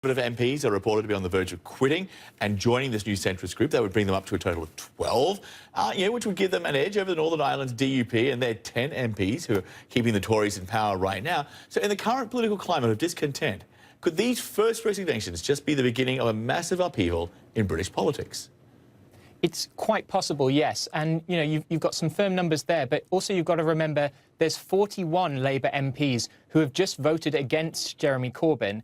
Conservative MPs are reported to be on the verge of quitting and joining this new centrist group. That would bring them up to a total of 12, which would give them an edge over the Northern Ireland's DUP and their 10 MPs who are keeping the Tories in power right now. So in the current political climate of discontent, could these first resignations just be the beginning of a massive upheaval in British politics? It's quite possible, yes. And, you've got some firm numbers there, but also you've got to remember there's 41 Labour MPs who have just voted against Jeremy Corbyn.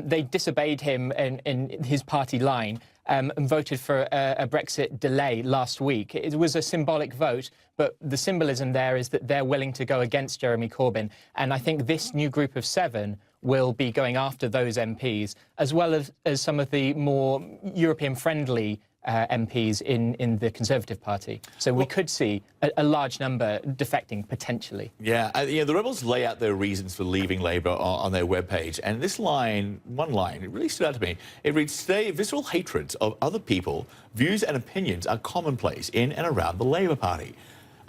They disobeyed him in his party line and voted for a Brexit delay last week. It was a symbolic vote, but the symbolism there is that they're willing to go against Jeremy Corbyn. And I think this new group of 7 will be going after those MPs, as well as some of the more European-friendly MPs in the Conservative Party. So we could see a large number defecting, potentially. Yeah, the Rebels lay out their reasons for leaving Labour on their webpage, and this line, one line, it really stood out to me. It reads, "Today, visceral hatreds of other people, views and opinions are commonplace in and around the Labour Party."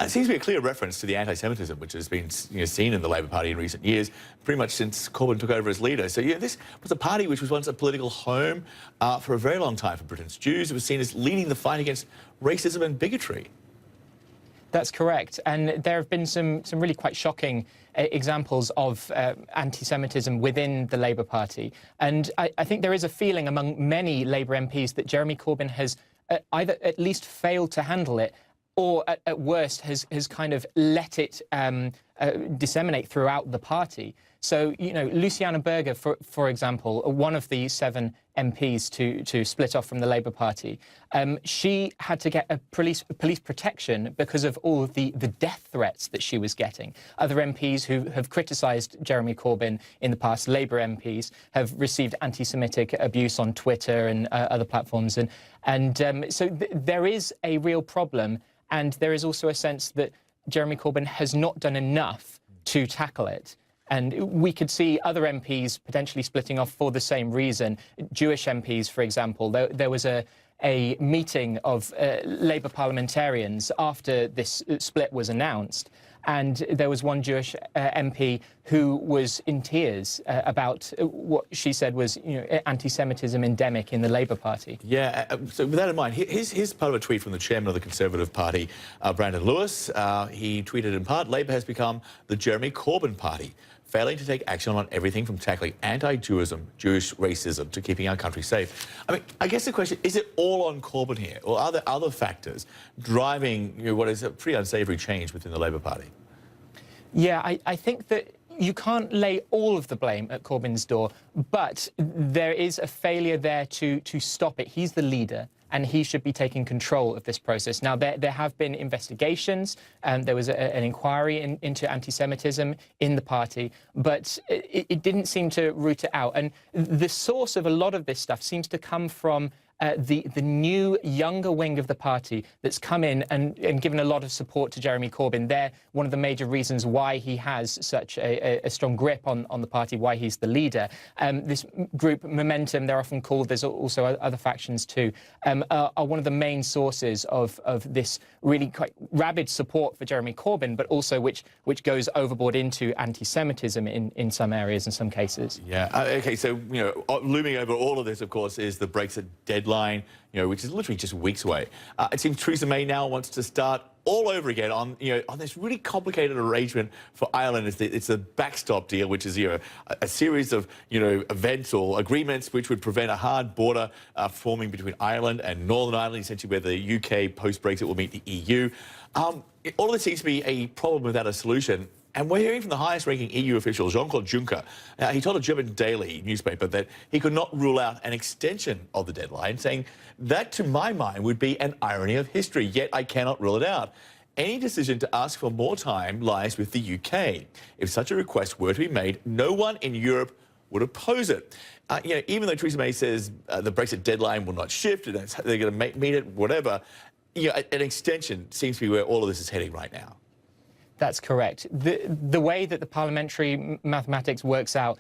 It seems to be a clear reference to the anti-Semitism which has been seen in the Labour Party in recent years, pretty much since Corbyn took over as leader. So this was a party which was once a political home for a very long time for Britain's Jews. It was seen as leading the fight against racism and bigotry. That's correct. And there have been some really quite shocking examples of anti-Semitism within the Labour Party. And I think there is a feeling among many Labour MPs that Jeremy Corbyn has either at least failed to handle it, or at worst has kind of let it disseminate throughout the party. So, Luciana Berger, for example, one of the 7 MPs to split off from the Labour Party, she had to get a police protection because of all of the death threats that she was getting. Other MPs who have criticised Jeremy Corbyn in the past, Labour MPs, have received anti-Semitic abuse on Twitter and other platforms. So there is a real problem. And there is also a sense that Jeremy Corbyn has not done enough to tackle it. And we could see other MPs potentially splitting off for the same reason. Jewish MPs, for example, there was a meeting of Labour parliamentarians after this split was announced. And there was one Jewish MP who was in tears about what she said was, anti-Semitism endemic in the Labour Party. Yeah, so with that in mind, here's part of a tweet from the chairman of the Conservative Party, Brandon Lewis. He tweeted in part, "Labour has become the Jeremy Corbyn Party, failing to take action on everything from tackling anti-Jewism, Jewish racism, to keeping our country safe." I mean, I guess the question, is it all on Corbyn here? Or are there other factors driving what is a pretty unsavoury change within the Labour Party? Yeah, I think that you can't lay all of the blame at Corbyn's door, but there is a failure there to stop it. He's the leader, and he should be taking control of this process. Now, there have been investigations, and there was an inquiry into anti-Semitism in the party, but it didn't seem to root it out. And the source of a lot of this stuff seems to come from the new, younger wing of the party that's come in and given a lot of support to Jeremy Corbyn. They're one of the major reasons why he has such a strong grip on the party, why he's the leader. This group, Momentum, they're often called, there's also other factions too, are one of the main sources of this really quite rabid support for Jeremy Corbyn, but also which goes overboard into anti-Semitism in some areas, in some cases. Yeah, OK, so, looming over all of this, of course, is the Brexit deadline, which is literally just weeks away. It seems Theresa May now wants to start all over again on this really complicated arrangement for Ireland. It's a backstop deal, which is a series of events or agreements which would prevent a hard border forming between Ireland and Northern Ireland, essentially where the UK post-Brexit will meet the EU. All of this seems to be a problem without a solution. And we're hearing from the highest-ranking EU official, Jean-Claude Juncker. He told a German daily newspaper that he could not rule out an extension of the deadline, saying that, to my mind, would be an irony of history, yet I cannot rule it out. Any decision to ask for more time lies with the UK. If such a request were to be made, no one in Europe would oppose it. Even though Theresa May says the Brexit deadline will not shift, and they're going to meet it, whatever, an extension seems to be where all of this is heading right now. That's correct. The way that the parliamentary mathematics works out,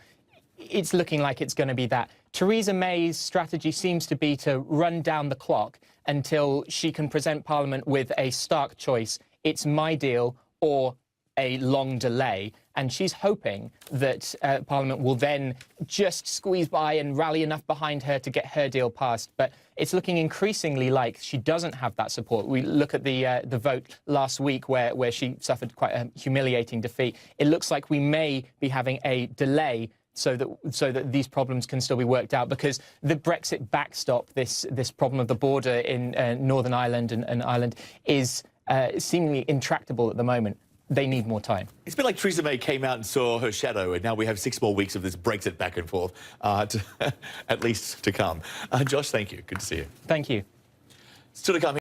it's looking like it's going to be that. Theresa May's strategy seems to be to run down the clock until she can present Parliament with a stark choice. It's my deal or a long delay, and she's hoping that Parliament will then just squeeze by and rally enough behind her to get her deal passed. But it's looking increasingly like she doesn't have that support. We look at the vote last week where she suffered quite a humiliating defeat. It looks like we may be having a delay so that these problems can still be worked out, because the Brexit backstop, this problem of the border in Northern Ireland and Ireland, is seemingly intractable at the moment. They need more time. It's been like Theresa May came out and saw her shadow, and now we have 6 more weeks of this Brexit back and forth, at least to come. Josh, thank you. Good to see you. Thank you. Still to come.